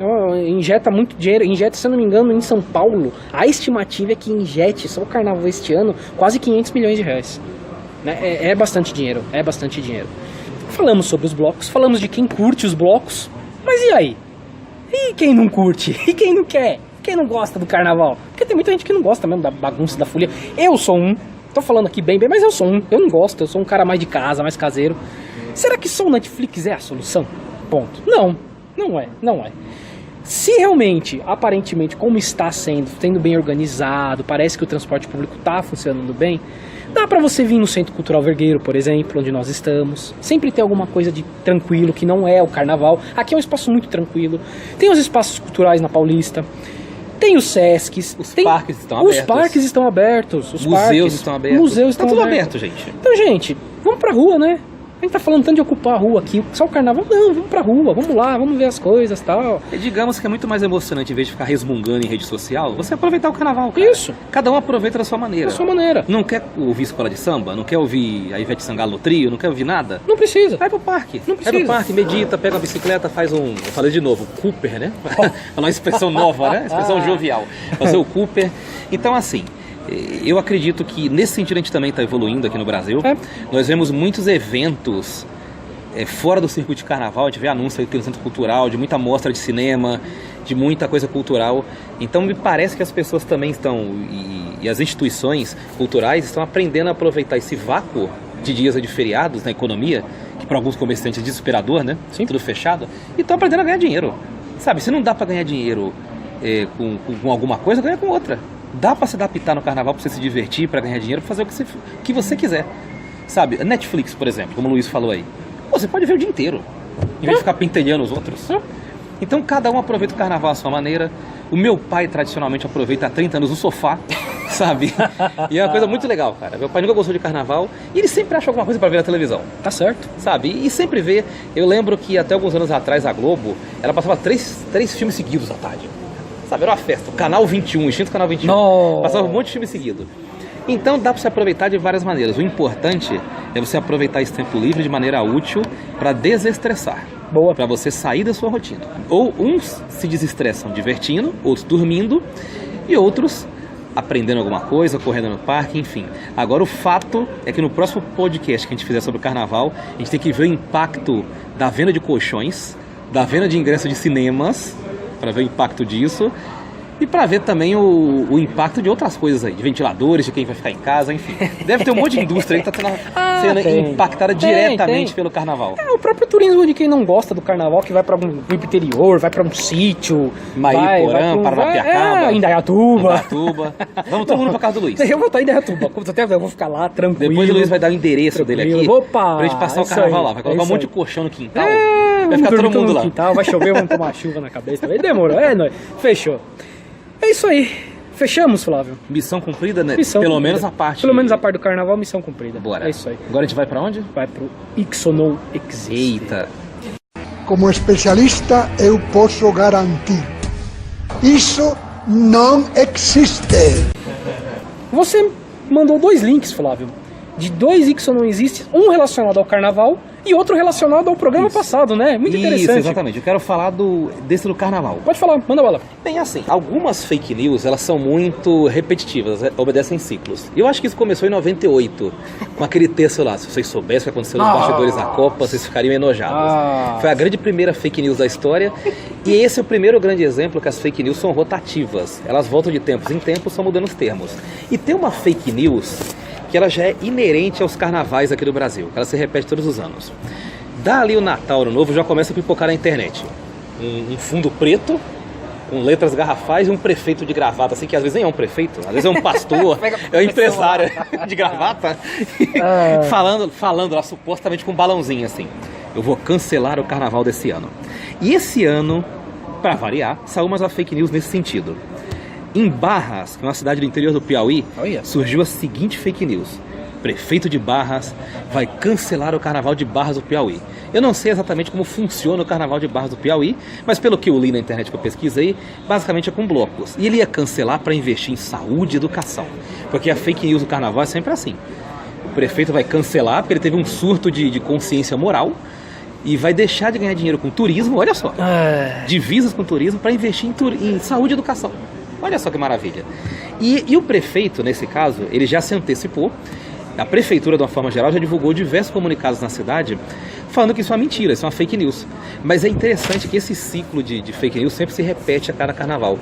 Injeta muito dinheiro. Injeta, se eu não me engano, em São Paulo, a estimativa é que injete só o carnaval este ano quase 500 milhões de reais. Né? É bastante dinheiro. É bastante dinheiro. Falamos sobre os blocos. Falamos de quem curte os blocos. Mas e aí? E quem não curte? E quem não quer? Quem não gosta do carnaval? Porque tem muita gente que não gosta mesmo da bagunça, da folia. Eu sou um. Tô falando aqui bem, mas eu sou um. Eu não gosto. Eu sou um cara mais de casa, mais caseiro. Será que só o Netflix é a solução? Ponto. Não é. Se realmente, aparentemente, como está sendo bem organizado, parece que o transporte público está funcionando bem, dá para você vir no Centro Cultural Vergueiro, por exemplo, onde nós estamos. Sempre tem alguma coisa de tranquilo, que não é o carnaval. Aqui é um espaço muito tranquilo. Tem os espaços culturais na Paulista. Tem os Sescs. Os parques estão abertos. Os parques estão abertos. Os museus estão abertos. Museus estão tudo abertos. aberto, gente. Então, gente, vamos pra rua, né? A gente tá falando tanto de ocupar a rua aqui, só o carnaval. Não, vamos pra rua, vamos lá, vamos ver as coisas e tal. E digamos que é muito mais emocionante, em vez de ficar resmungando em rede social, você aproveitar o carnaval, cara. Isso. Cada um aproveita da sua maneira. Da sua maneira. Não quer ouvir escola de samba? Não quer ouvir a Ivete Sangalo no trio? Não quer ouvir nada? Não precisa. Vai pro parque. Não precisa. Vai pro parque, medita, pega uma bicicleta, faz um... Eu falei de novo, Cooper, né? Falar uma expressão nova, né? Expressão jovial. Fazer o Cooper. Então, assim... Eu acredito que nesse sentido a gente também está evoluindo aqui no Brasil. Nós vemos muitos eventos fora do circuito de carnaval. A gente vê anúncio aqui no Centro Cultural de muita mostra de cinema, de muita coisa cultural. Então me parece que as pessoas também estão, e as instituições culturais estão aprendendo a aproveitar esse vácuo de dias de feriados na economia, que para alguns comerciantes é desesperador, né? Sim. Tudo fechado. E estão aprendendo a ganhar dinheiro. Sabe, se não dá para ganhar dinheiro com alguma coisa, ganha com outra. Dá pra se adaptar no carnaval pra você se divertir, pra ganhar dinheiro, pra fazer o que você quiser. Sabe, Netflix, por exemplo, como o Luiz falou aí. Pô, você pode ver o dia inteiro, em vez de ficar pentelhando os outros. Então cada um aproveita o carnaval à sua maneira. O meu pai tradicionalmente aproveita há 30 anos no sofá, sabe? E é uma coisa muito legal, cara. Meu pai nunca gostou de carnaval e ele sempre acha alguma coisa pra ver na televisão. Tá certo. Sabe? E sempre vê. Eu lembro que até alguns anos atrás a Globo, ela passava três filmes seguidos à tarde. Sabe, era uma festa. O Canal 21, extinto Canal 21. Nossa. Passava um monte de filme seguido. Então dá para se aproveitar de várias maneiras. O importante é você aproveitar esse tempo livre de maneira útil para desestressar. Boa. Para você sair da sua rotina. Ou uns se desestressam divertindo, outros dormindo e outros aprendendo alguma coisa, correndo no parque, enfim. Agora o fato é que no próximo podcast que a gente fizer sobre o carnaval, a gente tem que ver o impacto da venda de colchões, da venda de ingressos de cinemas, para ver o impacto disso e para ver também o impacto de outras coisas aí, de ventiladores, de quem vai ficar em casa, enfim. Deve ter um monte de indústria aí que está sendo impactada diretamente pelo carnaval. O próprio turismo de quem não gosta do carnaval, que vai para um interior, vai para um sítio, Maíporã, Paranapiacaba, Indaiatuba. Vamos todo mundo para casa do Luiz. Eu vou estar em Indaiatuba, eu vou ficar lá tranquilo. Depois o Luiz vai dar o endereço dele aqui. Opa, pra gente passar o carnaval lá. Vai colocar um monte de colchão no quintal. Vai ficar todo mundo lá. Quintal, vai chover, vamos tomar chuva na cabeça. Demorou, nóis. Fechou. É isso aí. Fechamos, Flávio. Missão cumprida, né? Missão Pelo cumprida. menos a parte. Pelo menos a parte do carnaval, missão cumprida. Bora. É isso aí. Agora a gente vai pra onde? Vai pro Ixonou Existe. Eita. Como especialista, eu posso garantir. Isso não existe. Você mandou 2 links, Flávio, de 2 Ixonou Existe, um relacionado ao carnaval e outro relacionado ao programa passado, né? Muito interessante. Isso, exatamente. Eu quero falar desse do carnaval. Pode falar, manda bala. Bem, assim, algumas fake news, elas são muito repetitivas, obedecem ciclos. E eu acho que isso começou em 98, com aquele texto lá, se vocês soubessem o que aconteceu nos bastidores da Copa, vocês ficariam enojados. Foi a grande primeira fake news da história, e esse é o primeiro grande exemplo que as fake news são rotativas. Elas voltam de tempos em tempos, só mudando os termos. E tem uma fake news que ela já é inerente aos carnavais aqui do Brasil, que ela se repete todos os anos. Dali o Natal, Ano Novo, já começa a pipocar na internet. Um fundo preto, com letras garrafais e um prefeito de gravata, assim, que às vezes nem é um prefeito, às vezes é um pastor, é um empresário de gravata, falando lá supostamente com um balãozinho, assim. Eu vou cancelar o carnaval desse ano. E esse ano, pra variar, saiu mais uma fake news nesse sentido. Em Barras, que é uma cidade do interior do Piauí, surgiu a seguinte fake news. Prefeito de Barras vai cancelar o carnaval de Barras do Piauí. Eu não sei exatamente como funciona o carnaval de Barras do Piauí, mas pelo que eu li na internet que eu pesquisei, basicamente é com blocos. E ele ia cancelar para investir em saúde e educação. Porque a fake news do carnaval é sempre assim. O prefeito vai cancelar porque ele teve um surto de consciência moral e vai deixar de ganhar dinheiro com turismo, olha só, divisas com turismo para investir em saúde e educação. Olha só que maravilha. E o prefeito, nesse caso, ele já se antecipou. A prefeitura, de uma forma geral, já divulgou diversos comunicados na cidade falando que isso é uma mentira, isso é uma fake news. Mas é interessante que esse ciclo de fake news sempre se repete a cada carnaval.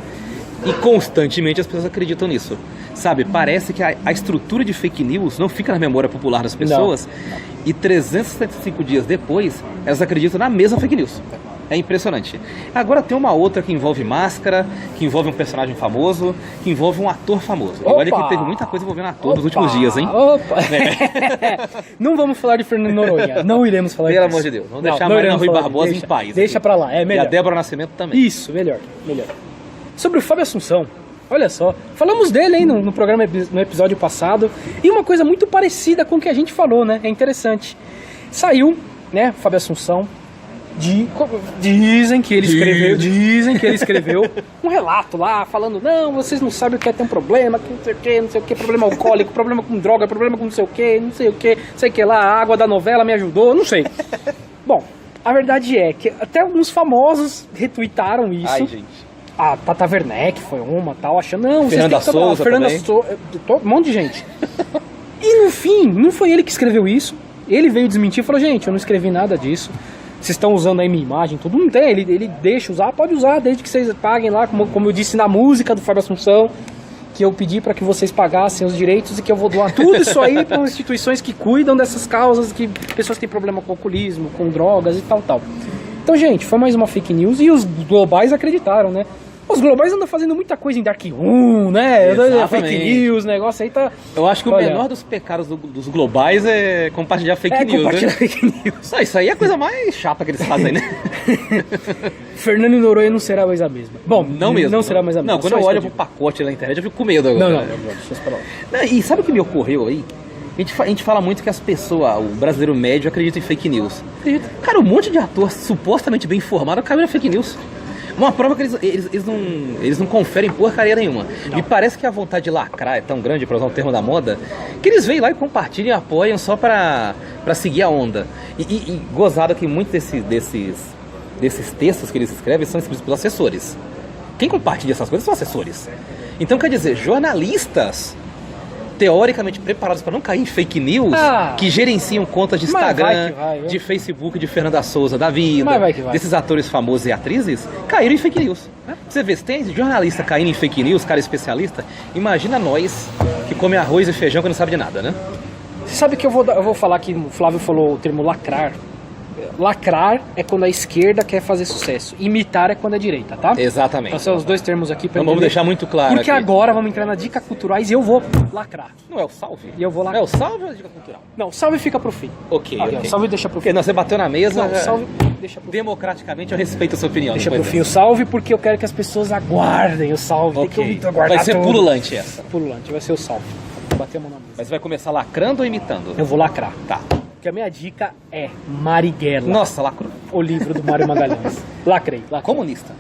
E constantemente as pessoas acreditam nisso. Sabe, parece que a estrutura de fake news não fica na memória popular das pessoas. Não. E 365 dias depois, elas acreditam na mesma fake news. É impressionante. Agora tem uma outra que envolve máscara, que envolve um personagem famoso, que envolve um ator famoso. E olha que teve muita coisa envolvendo ator nos últimos dias, hein? Não vamos falar de Fernando Noronha. Não iremos falar disso. Pelo amor de Deus. Vamos deixar a Marina Rui Barbosa em paz. Deixa pra lá, é melhor. E a Débora Nascimento também. Isso, melhor. Sobre o Fábio Assunção, olha só. Falamos dele, hein, no programa, no episódio passado. E uma coisa muito parecida com o que a gente falou, né? É interessante. Saiu, né, Fábio Assunção. Dizem que ele escreveu um relato lá, falando, não, vocês não sabem o que é ter um problema, que não sei o que, problema alcoólico, problema com droga, problema com não sei o que lá, a água da novela me ajudou, não sei. Bom, a verdade é que até alguns famosos retuitaram isso. Ai, gente. A Tata Werneck foi uma, tal, achando, não, Fernanda Souza também. Um monte de gente. E no fim, não foi ele que escreveu isso, ele veio desmentir e falou, gente, eu não escrevi nada disso. Vocês estão usando aí minha imagem, tudo não tem, ele deixa usar, pode usar, desde que vocês paguem lá, como eu disse na música do Fábio Assunção, que eu pedi para que vocês pagassem os direitos e que eu vou doar tudo isso aí para instituições que cuidam dessas causas, que pessoas têm problema com alcoolismo, com drogas e tal. Então, gente, foi mais uma fake news e os globais acreditaram, né? Os globais andam fazendo muita coisa em Dark Room, né? Fake news, negócio aí tá... Eu acho que o menor dos pecados dos globais é compartilhar fake news, compartilhar né? Fake news. Isso aí é a coisa mais chata que eles fazem, né? Fernando Noronha não será mais a mesma. Bom, não mesmo. Não será mais a mesma. Não, quando eu olho pro pacote na internet, eu fico com medo agora. Não, deixa eu esperar. E sabe o que me ocorreu aí? A gente fala muito que as pessoas, o brasileiro médio, acredita em fake news. Cara, um monte de ator supostamente bem informado caiu na fake news. Uma prova que eles não conferem porcaria nenhuma. Não. Me parece que a vontade de lacrar é tão grande, para usar um termo da moda, que eles vêm lá e compartilham e apoiam só para seguir a onda. E gozado que muitos desses textos que eles escrevem são escritos pelos assessores. Quem compartilha essas coisas são assessores. Então, quer dizer, jornalistas teoricamente preparados para não cair em fake news, que gerenciam contas de Instagram, de Facebook, de Fernanda Souza, da vida, desses atores famosos e atrizes, caíram em fake news. Você vê, se tem jornalista caindo em fake news, cara especialista, imagina nós que come arroz e feijão que não sabe de nada, né? Você sabe que eu vou falar que o Flávio falou o termo lacrar. Lacrar é quando a esquerda quer fazer sucesso. Imitar é quando é a direita, tá? Exatamente. Então são os dois termos aqui pra vamos deixar muito claro. Porque aqui agora vamos entrar na dica culturais e eu vou lacrar. Não é o salve? E eu vou lacrar. É o salve ou a dica cultural? Não, o salve fica pro fim. Ok. O salve deixa pro fim. Não, você bateu na mesa. Não, o salve deixa pro fim. Democraticamente eu respeito a sua opinião. Deixa pro fim o salve porque eu quero que as pessoas aguardem o salve. Okay. Tem que aguardar. Vai ser tudo. Pululante essa. Pululante, vai ser o salve. Vou bater a mão na mesa. Mas você vai começar lacrando ou imitando? Eu vou lacrar. Tá. Porque a minha dica é Marighella. Nossa, lacrou. O livro do Mário Magalhães. Lacrei. Comunista.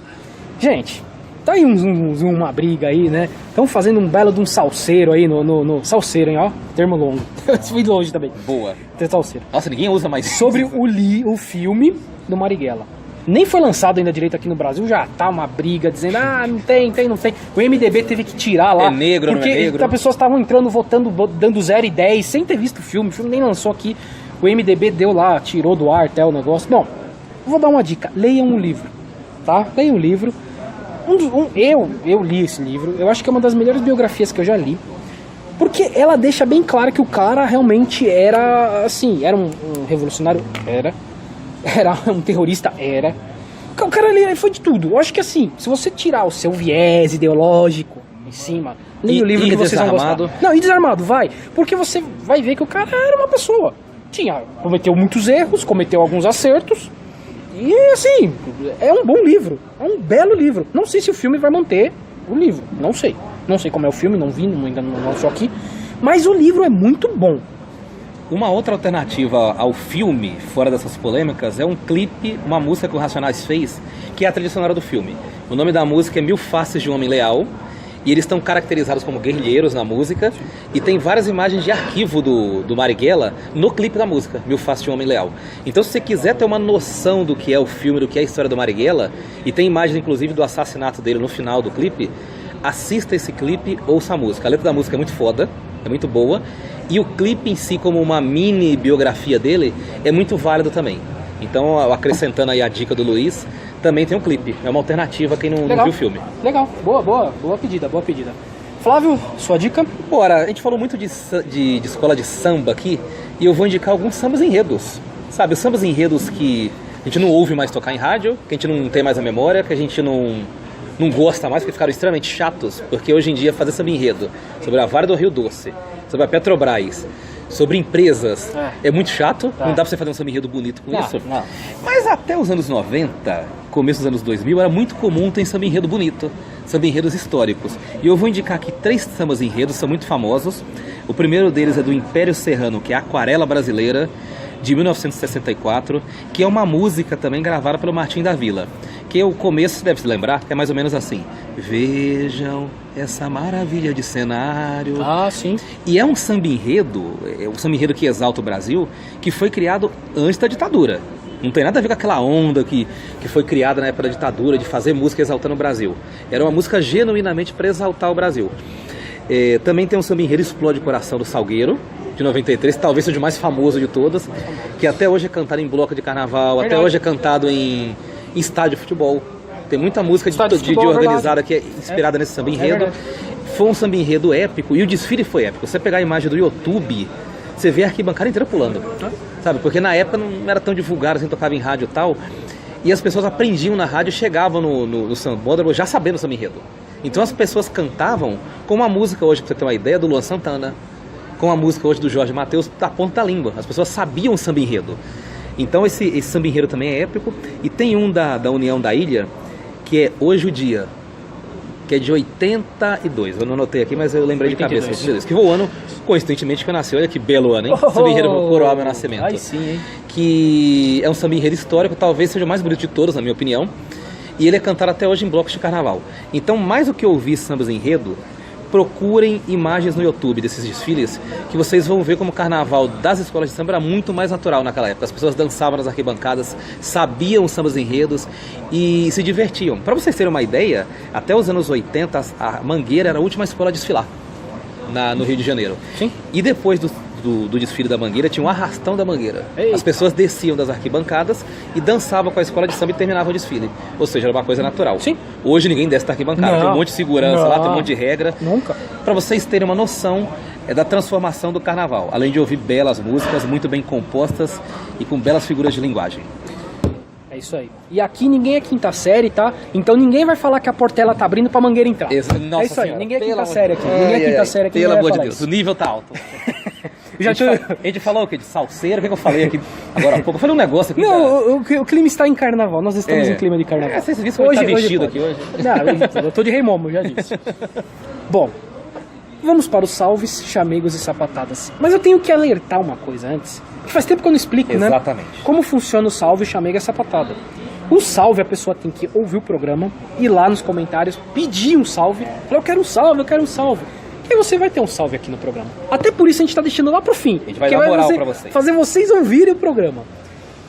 Gente, tá aí uma briga aí, né? Estão fazendo um belo de um salseiro aí no salseiro, hein, ó. Termo longo. Fui longe também. Boa. Tem salseiro. Nossa, ninguém usa mais. Sobre o filme do Marighella. Nem foi lançado ainda direito aqui no Brasil, já tá uma briga dizendo, não tem. O MDB teve que tirar lá. É negro, porque não é negro? As pessoas estavam entrando, votando, dando 0 e 10, sem ter visto o filme nem lançou aqui. O MDB deu lá, tirou do ar até o negócio. Bom, vou dar uma dica, leiam um livro, tá? Leiam um livro. Eu li esse livro, eu acho que é uma das melhores biografias que eu já li. Porque ela deixa bem claro que o cara realmente era, assim, era um revolucionário, era um terrorista, era. O cara ali foi de tudo. Eu acho que assim, se você tirar o seu viés ideológico em cima, leia o livro que vocês vão gostar. Não, e desarmado, vai. Porque você vai ver que o cara era uma pessoa. Cometeu muitos erros, cometeu alguns acertos. E assim, é um bom livro. É um belo livro. Não sei se o filme vai manter o livro. Não sei. Não sei como é o filme, não vi, ainda não lançou aqui. Mas o livro é muito bom. Uma outra alternativa ao filme, fora dessas polêmicas, é um clipe, uma música que o Racionais fez, que é a trilha sonora do filme. O nome da música é Mil Faces de um Homem Leal, e eles estão caracterizados como guerrilheiros na música, e tem várias imagens de arquivo do Marighella no clipe da música, Mil Faces de um Homem Leal. Então, se você quiser ter uma noção do que é o filme, do que é a história do Marighella, e tem imagens, inclusive, do assassinato dele no final do clipe, assista esse clipe, ouça a música. A letra da música é muito foda, é muito boa, e o clipe em si, como uma mini biografia dele, é muito válido também. Então, acrescentando aí a dica do Luiz, também tem um clipe. É uma alternativa a quem não viu o filme. Legal, boa pedida. Flávio, sua dica? Bora, a gente falou muito de escola de samba aqui, e eu vou indicar alguns sambas enredos. Sabe, os sambas enredos que a gente não ouve mais tocar em rádio, que a gente não tem mais a memória, que a gente não gosta mais, porque ficaram extremamente chatos, porque hoje em dia fazer samba enredo sobre a Vale do Rio Doce, sobre a Petrobras, sobre empresas, é muito chato, não dá pra você fazer um samba enredo bonito com isso. Não. Mas até os anos 90, começo dos anos 2000, era muito comum ter samba enredo bonito, samba enredos históricos. E eu vou indicar aqui 3 sambas enredos, são muito famosos. O primeiro deles é do Império Serrano, que é a Aquarela Brasileira, de 1964, que é uma música também gravada pelo Martim da Vila. Que o começo, você deve se lembrar, é mais ou menos assim: vejam essa maravilha de cenário. Ah, sim. E é um samba enredo que exalta o Brasil, que foi criado antes da ditadura. Não tem nada a ver com aquela onda que foi criada na época da ditadura, de fazer música exaltando o Brasil. Era uma música genuinamente para exaltar o Brasil. Também tem um samba enredo Explode o Coração do Salgueiro, de 93, talvez seja o mais famoso de todas, que até hoje é cantado em bloco de carnaval, até hoje é cantado em estádio de futebol. Tem muita música de organizada que é inspirada nesse samba enredo. Foi um samba enredo épico, e o desfile foi épico. Você pegar a imagem do YouTube, você vê a arquibancada inteira pulando, sabe? Porque na época não era tão divulgado, assim, tocava em rádio e tal, e as pessoas aprendiam na rádio e chegavam no sambódromo já sabendo o samba enredo. Então as pessoas cantavam com uma música hoje, pra você ter uma ideia, do Luan Santana, com a música hoje do Jorge Mateus, da ponta da língua. As pessoas sabiam o samba enredo. Então esse samba enredo também é épico. E tem um da União da Ilha, que é Hoje o Dia, que é de 82. Eu não anotei aqui, mas eu lembrei 82. De cabeça. Que foi o ano, coincidentemente, que eu nasci. Olha que belo ano, hein? Samba enredo coroar meu nascimento. Aí sim, hein? Que é um samba enredo histórico, talvez seja o mais bonito de todos, na minha opinião. E ele é cantado até hoje em blocos de carnaval. Então, mais do que ouvir sambas enredo, procurem imagens no YouTube desses desfiles, que vocês vão ver como o carnaval das escolas de samba era muito mais natural naquela época. As pessoas dançavam nas arquibancadas, sabiam os sambas enredos e se divertiam. Para vocês terem uma ideia, até os anos 80, a Mangueira era a última escola a desfilar no Rio de Janeiro. Sim. E depois do desfile da Mangueira, tinha um arrastão da Mangueira. Eita. As pessoas desciam das arquibancadas e dançavam com a escola de samba e terminavam o desfile. Ou seja, era uma coisa natural. Sim. Hoje ninguém desce da arquibancada, tem um monte de segurança lá, tem um monte de regra. Nunca. Para vocês terem uma noção da transformação do carnaval. Além de ouvir belas músicas, muito bem compostas e com belas figuras de linguagem. É isso aí. E aqui ninguém é quinta série, tá? Então ninguém vai falar que a Portela tá abrindo pra Mangueira entrar. Nossa é isso aí, senhora, ninguém é quinta série aqui. Ninguém é quinta série aqui. Pelo amor de Deus, o nível tá alto. A gente falou o quê? De salseiro? O que eu falei aqui agora há pouco? Eu falei um negócio aqui. Não, o clima está em carnaval. Nós estamos em clima de carnaval. Vocês viram que eu vestido aqui hoje? Não, eu tô de Rei Momo, já disse. Bom, vamos para os salves, chamegos e sapatadas. Mas eu tenho que alertar uma coisa antes. Que faz tempo que eu não explico, né? Exatamente. Como funciona o salve, chamego e a sapatada. O salve, a pessoa tem que ouvir o programa, ir lá nos comentários, pedir um salve. Falar, eu quero um salve, eu quero um salve. E você vai ter um salve aqui no programa. Até por isso a gente tá deixando lá pro fim. A gente vai dar moral pra vocês. Fazer vocês ouvirem o programa.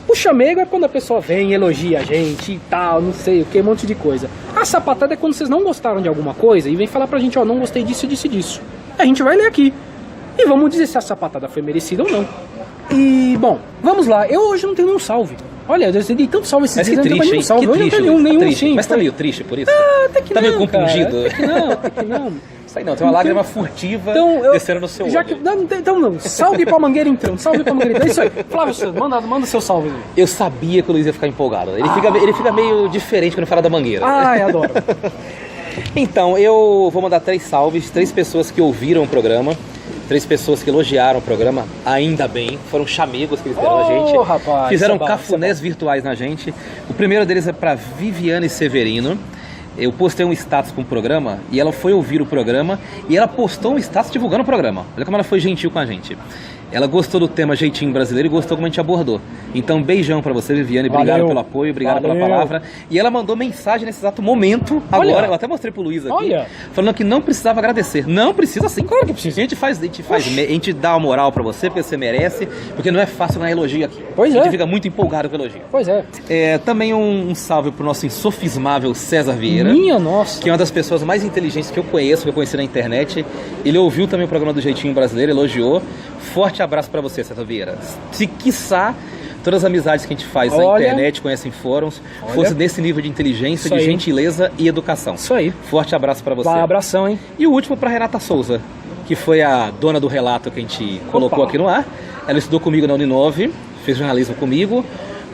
O chamego é quando a pessoa vem, elogia a gente e tal, não sei o que, um monte de coisa. A sapatada é quando vocês não gostaram de alguma coisa e vem falar pra gente, ó, não gostei disso, disso e disso. A gente vai ler aqui. E vamos dizer se a sapatada foi merecida ou não. E, bom, vamos lá. Eu hoje não tenho nenhum salve. Olha, eu dei tanto salve esses dias, que triste, hein? Salve. Que triste, nenhum triste. sim. Mas tá meio triste por isso? Ah, até que tá não, meio compungido? Cara, até que não. Isso aí não, tem uma lágrima furtiva descendo no seu olho. Então, salve pra Mangueira entrando, salve pra Mangueira entrando. É isso aí. Flávio Santos, manda seu salve aí. Eu sabia que o Luiz ia ficar empolgado. Ele fica meio diferente quando fala da Mangueira. Ai, adoro. Então, eu vou mandar 3 salves, 3 pessoas que ouviram o programa, 3 pessoas que elogiaram o programa, ainda bem, foram chamegos que eles deram a gente, rapaz, fizeram cafunés virtuais na gente. O primeiro deles é para Viviane Severino. Eu postei um status com o programa e ela foi ouvir o programa e ela postou um status divulgando o programa. Olha como ela foi gentil com a gente. Ela gostou do tema Jeitinho Brasileiro e gostou como a gente abordou. Então, beijão pra você, Viviane. Obrigado pelo apoio, obrigado pela palavra. E ela mandou mensagem nesse exato momento, agora. Eu até mostrei pro Luiz aqui, falando que não precisava agradecer. Não precisa sim. Claro que precisa. A gente dá uma moral pra você, porque você merece, porque não é fácil ganhar elogio aqui. Pois a gente fica muito empolgado com o elogio. Pois é. Também um salve pro nosso insofismável César Vieira. Minha nossa. Que é uma das pessoas mais inteligentes que eu conheci na internet. Ele ouviu também o programa do Jeitinho Brasileiro, elogiou. Forte abraço pra você, César Vieira. Se quiçá, todas as amizades que a gente faz na internet, conhece em fóruns, fosse nesse nível de inteligência, de gentileza e educação. Isso aí. Forte abraço pra você. Vai, abração, hein? E o último pra Renata Souza, que foi a dona do relato que a gente colocou aqui no ar. Ela estudou comigo na Uninove, fez jornalismo comigo.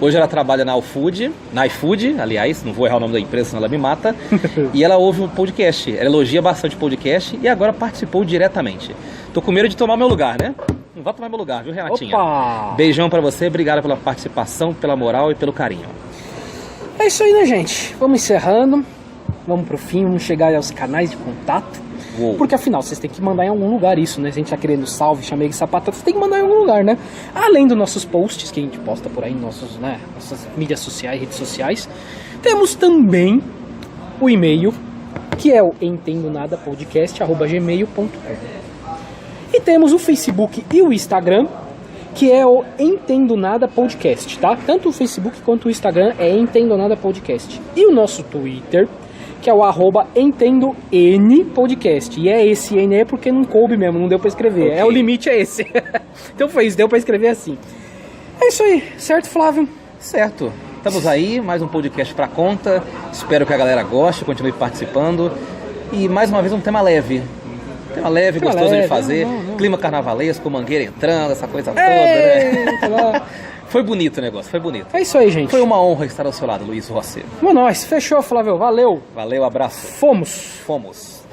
Hoje ela trabalha na iFood, aliás, não vou errar o nome da empresa, senão ela me mata. E ela ouve um podcast, ela elogia bastante o podcast e agora participou diretamente. Tô com medo de tomar meu lugar, né? Não vai tomar meu lugar, viu, Renatinha? Opa! Beijão pra você, obrigado pela participação, pela moral e pelo carinho. É isso aí, né, gente? Vamos encerrando, vamos pro fim, vamos chegar aos canais de contato. Porque afinal, vocês têm que mandar em algum lugar isso, né? Se a gente tá querendo salve, chamei de sapata, você tem que mandar em algum lugar, né? Além dos nossos posts que a gente posta por aí, nossas mídias sociais, redes sociais, temos também o e-mail, que é o entendonadapodcast@gmail.com. E temos o Facebook e o Instagram, que é o Entendo Nada Podcast, tá? Tanto o Facebook quanto o Instagram é Entendo Nada Podcast. E o nosso Twitter, que é o @EntendoN Podcast. E é esse N porque não coube mesmo, não deu pra escrever. Okay. O limite é esse. Então foi isso, deu pra escrever assim. É isso aí, certo, Flávio? Certo. Estamos aí, mais um podcast pra conta. Espero que a galera goste, continue participando. E mais uma vez um tema leve. Tema leve, gostoso de fazer. Clima carnavalesco, Mangueira entrando, essa coisa toda, né? Foi bonito o negócio, foi bonito. É isso aí, gente. Foi uma honra estar ao seu lado, Luiz Rossi. Vamos nós, fechou, Flávio. Valeu. Valeu, abraço. Fomos.